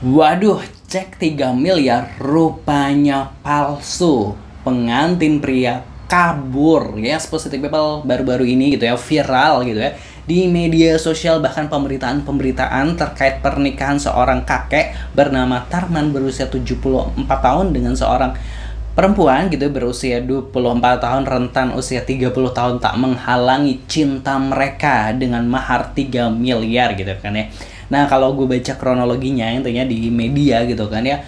Waduh, cek 3 miliar rupanya palsu. Pengantin pria kabur. Yes, positive people baru-baru ini gitu ya, viral gitu ya. Di media sosial bahkan pemberitaan terkait pernikahan seorang kakek bernama Tarman berusia 74 tahun dengan seorang perempuan gitu berusia 24 tahun, rentan usia 30 tahun tak menghalangi cinta mereka dengan mahar 3 miliar gitu kan ya. Nah, kalau gue baca kronologinya intinya di media gitu kan ya,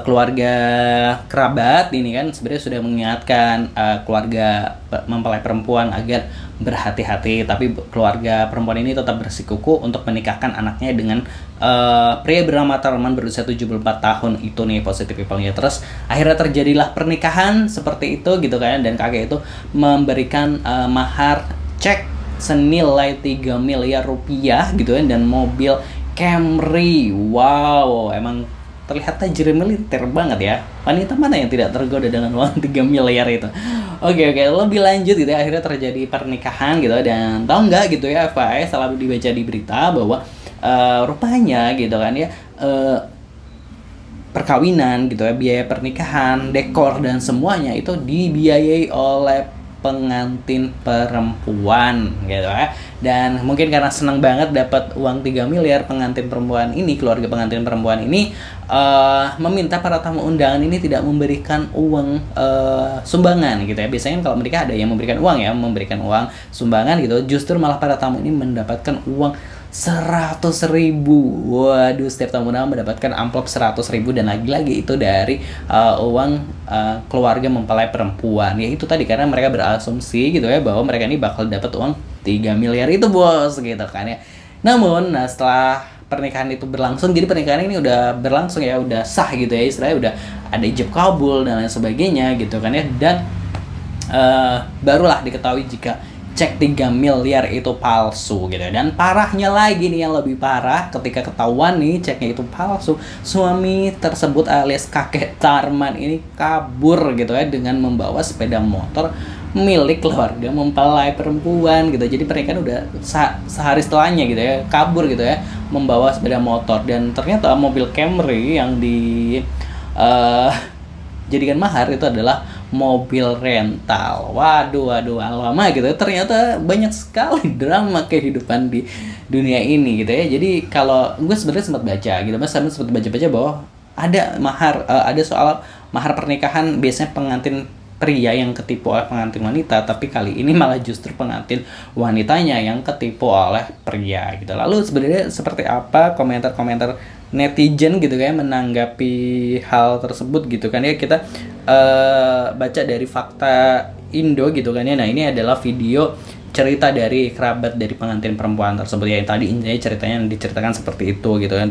keluarga kerabat ini kan sebenarnya sudah mengingatkan keluarga mempelai perempuan agar berhati-hati, tapi keluarga perempuan ini tetap bersikukuh untuk menikahkan anaknya dengan pria bernama Tarman berusia 74 tahun itu nih, positive people-nya. Terus akhirnya terjadilah pernikahan seperti itu gitu kan, dan kakek itu memberikan mahar cek senilai 3 miliar rupiah gitu kan, dan mobil Camry. Wow, emang terlihat tajir militer banget ya. Wanita mana yang tidak tergoda dengan uang 3 miliar itu? Oke, lebih lanjut gitu ya, akhirnya terjadi pernikahan gitu, dan tahu nggak gitu ya, FYI selalu dibaca di berita bahwa rupanya gitu kan ya, perkawinan gitu ya, biaya pernikahan, dekor dan semuanya itu dibiayai oleh pengantin perempuan gitu ya. Dan mungkin karena senang banget dapat uang 3 miliar, pengantin perempuan ini, keluarga pengantin perempuan ini meminta para tamu undangan ini tidak memberikan uang sumbangan gitu ya. Biasanya kalau mereka ada yang memberikan uang ya, memberikan uang sumbangan gitu, justru malah para tamu ini mendapatkan uang 100.000. Waduh, setiap tamu undangan mendapatkan amplop 100.000, dan lagi-lagi itu dari uang keluarga mempelai perempuan. Ya itu tadi, karena mereka berasumsi gitu ya bahwa mereka ini bakal dapat uang 3 miliar itu bos gitu kan ya. Namun setelah pernikahan itu berlangsung, jadi pernikahan ini udah berlangsung ya, udah sah gitu ya, istilahnya udah ada ijab kabul dan lain sebagainya gitu kan ya. Dan barulah diketahui jika cek 3 miliar itu palsu gitu ya. Dan parahnya lagi nih, yang lebih parah, ketika ketahuan nih ceknya itu palsu, suami tersebut alias kakek Tarman ini kabur gitu ya, dengan membawa sepeda motor milik keluarga mempelai perempuan gitu. Jadi pernikahan udah sehari setelahnya gitu ya, kabur gitu ya, membawa sepeda motor. Dan ternyata mobil Camry yang jadikan mahar itu adalah mobil rental. Waduh, lama gitu ya. Ternyata banyak sekali drama kehidupan di dunia ini gitu ya. Jadi kalau gue sebenarnya sempat baca gitu, Mas sempat baca bahwa ada mahar, ada soal mahar pernikahan, biasanya pengantin pria yang ketipu oleh pengantin wanita, tapi kali ini malah justru pengantin wanitanya yang ketipu oleh pria gitu. Lalu sebenarnya seperti apa komentar-komentar netizen gitu kayak menanggapi hal tersebut gitu kan ya. Kita baca dari Fakta Indo gitu kan ya. Nah, ini adalah video cerita dari kerabat dari pengantin perempuan tersebut ya, yang tadi intinya ceritanya diceritakan seperti itu gitu kan.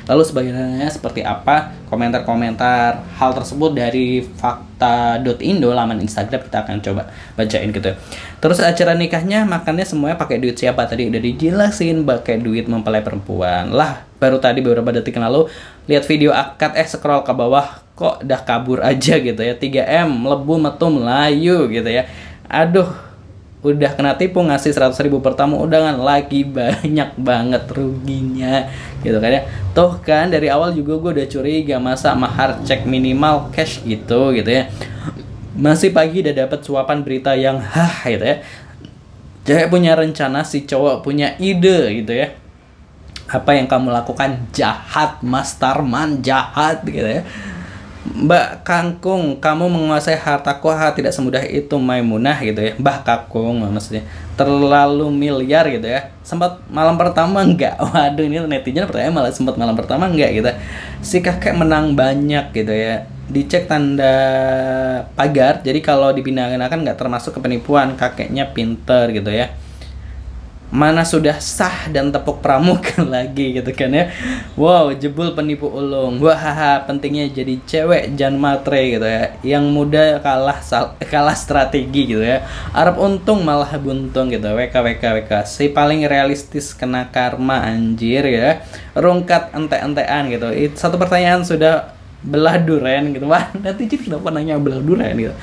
Lalu sebagainya seperti apa komentar-komentar hal tersebut dari fakta.indo, laman Instagram, kita akan coba bacain gitu. Terus acara nikahnya, makannya semuanya pakai duit siapa, tadi udah dijelasin, pakai duit mempelai perempuan lah. Baru tadi beberapa detik lalu lihat video akad, scroll ke bawah kok dah kabur aja gitu ya. 3M lebu metu Melayu gitu ya. Aduh, udah kena tipu ngasih 100.000 per tamu undangan, lagi banyak banget ruginya gitu kan ya. Tuh kan dari awal juga gue udah curiga, masa mahar cek minimal cash gitu ya. Masih pagi udah dapat suapan berita yang gitu ya. Cewek punya rencana, si cowok punya ide gitu ya. Apa yang kamu lakukan jahat, Mas Tarman, jahat gitu ya. Mbak Kangkung, kamu menguasai hartaku, tidak semudah itu Maimunah gitu ya. Mbah Kakung maksudnya, terlalu miliar gitu ya. Sempat malam pertama enggak? Waduh, ini netizen pertanyaan malah sempat malam pertama enggak gitu. Si kakek menang banyak gitu ya. Dicek tanda pagar, jadi kalau dipindahkan nggak termasuk kepenipuan. Kakeknya pinter gitu ya. Mana sudah sah dan tepuk pramuka lagi gitu kan ya. Wow, jebul penipu ulung. Wah, pentingnya jadi cewek jangan matre gitu ya. Yang muda kalah strategi gitu ya. Arab untung malah buntung gitu. WK. Si paling realistis kena karma anjir ya. Rungkat ente-entean gitu. Satu pertanyaan sudah belah duren gitu. Wah, netizen kenapa nanya belah duren gitu.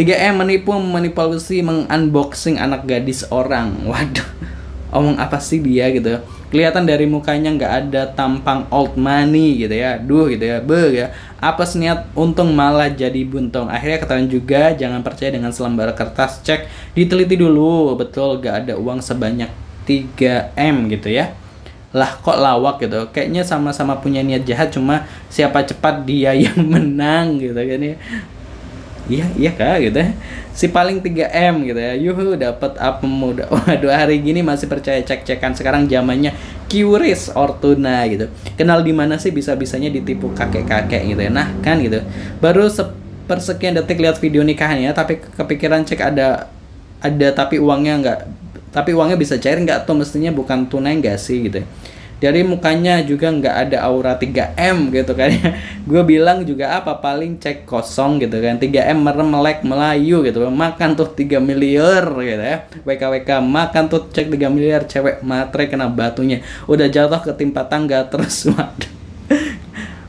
3M menipu, manipulasi, mengunboxing anak gadis orang. Waduh. omong apa sih dia gitu. Kelihatan dari mukanya nggak ada tampang old money gitu ya. Duh gitu ya. Ya. Apa niat untung malah jadi buntung. Akhirnya ketahuan juga, jangan percaya dengan selembar kertas, cek diteliti dulu. Betul gak ada uang sebanyak 3M gitu ya. Lah kok lawak gitu. Kayaknya sama-sama punya niat jahat, cuma siapa cepat dia yang menang gitu kan ya. Iya kak gitu ya. Si paling 3M gitu ya. Yuhu dapat apa muda. Waduh, hari gini masih percaya cek-cekan. Sekarang zamannya QRIS or tuna gitu. Kenal di mana sih bisa-bisanya ditipu kakek-kakek gitu ya. Nah kan gitu. Baru sepersekian detik lihat video nikahannya, tapi kepikiran cek ada tapi uangnya bisa cair nggak tuh, mestinya bukan tunai nggak sih gitu ya. Dari mukanya juga nggak ada aura 3M gitu kan ya. Gue bilang juga apa, paling cek kosong gitu kan. 3M merem melek Melayu gitu. Makan tuh 3 miliar gitu ya. WKWK makan tuh cek 3 miliar. Cewek matre kena batunya. Udah jatuh ketimpa tangga terus. Waduh.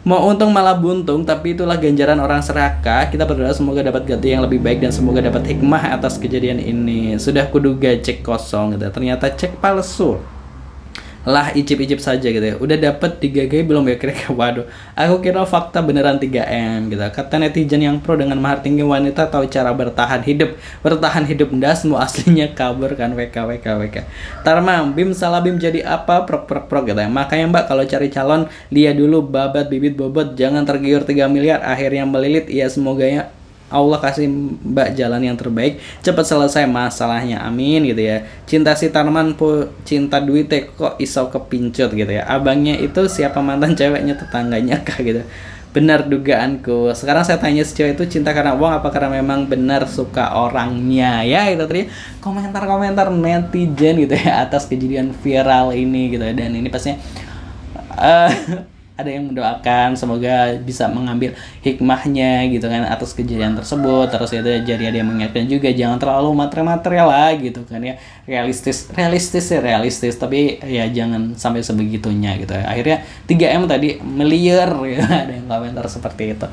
Mau untung malah buntung, tapi itulah ganjaran orang serakah. Kita berdoa semoga dapat ganti yang lebih baik dan semoga dapat hikmah atas kejadian ini. Sudah kuduga cek kosong gitu. Ternyata cek palsu. Lah icip-icip saja gitu ya. Udah dapat 3G belum ya kira-kira? Waduh, aku kira fakta beneran 3M gitu. Kata netizen yang pro dengan mahar tinggi, wanita tahu cara bertahan hidup ndas semua aslinya kabur kan. WK. Tarma bim salah bim jadi apa prok gitu ya. Makanya mbak kalau cari calon lihat dulu babat bibit bobot, jangan tergiur 3 miliar akhirnya melilit. Ya semoga ya Allah kasih mbak jalan yang terbaik, cepat selesai masalahnya, amin gitu ya. Cinta si Tarman cinta duit kok iso kepincut gitu ya. Abangnya itu siapa, mantan ceweknya tetangganya kah gitu. Benar dugaanku. Sekarang saya tanya, si cewek itu cinta karena uang apa karena memang benar suka orangnya? Ya itu tadi komentar-komentar netizen gitu ya atas kejadian viral ini gitu ya. Dan ini pastinya ada yang mendoakan semoga bisa mengambil hikmahnya gitu kan atas kejadian tersebut. Terus itu jadi ada yang mengingatkan juga jangan terlalu material lah gitu kan ya. Realistis tapi ya jangan sampai sebegitunya gitu ya. Akhirnya 3M tadi miliar ya. Ada yang komentar seperti itu.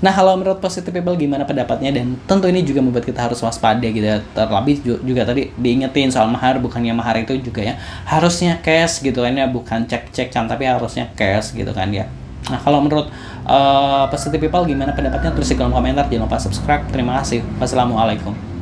Nah kalau menurut Positive People gimana pendapatnya? Dan tentu ini juga membuat kita harus waspada gitu ya. Terlebih juga tadi diingetin soal mahar, bukannya mahar itu juga ya harusnya cash gitu kan ya, bukan cek-cekan tapi harusnya cash gitu kan ya. Nah kalau menurut Positive People gimana pendapatnya? Tulis di kolom komentar. Jangan lupa subscribe. Terima kasih. Wassalamualaikum.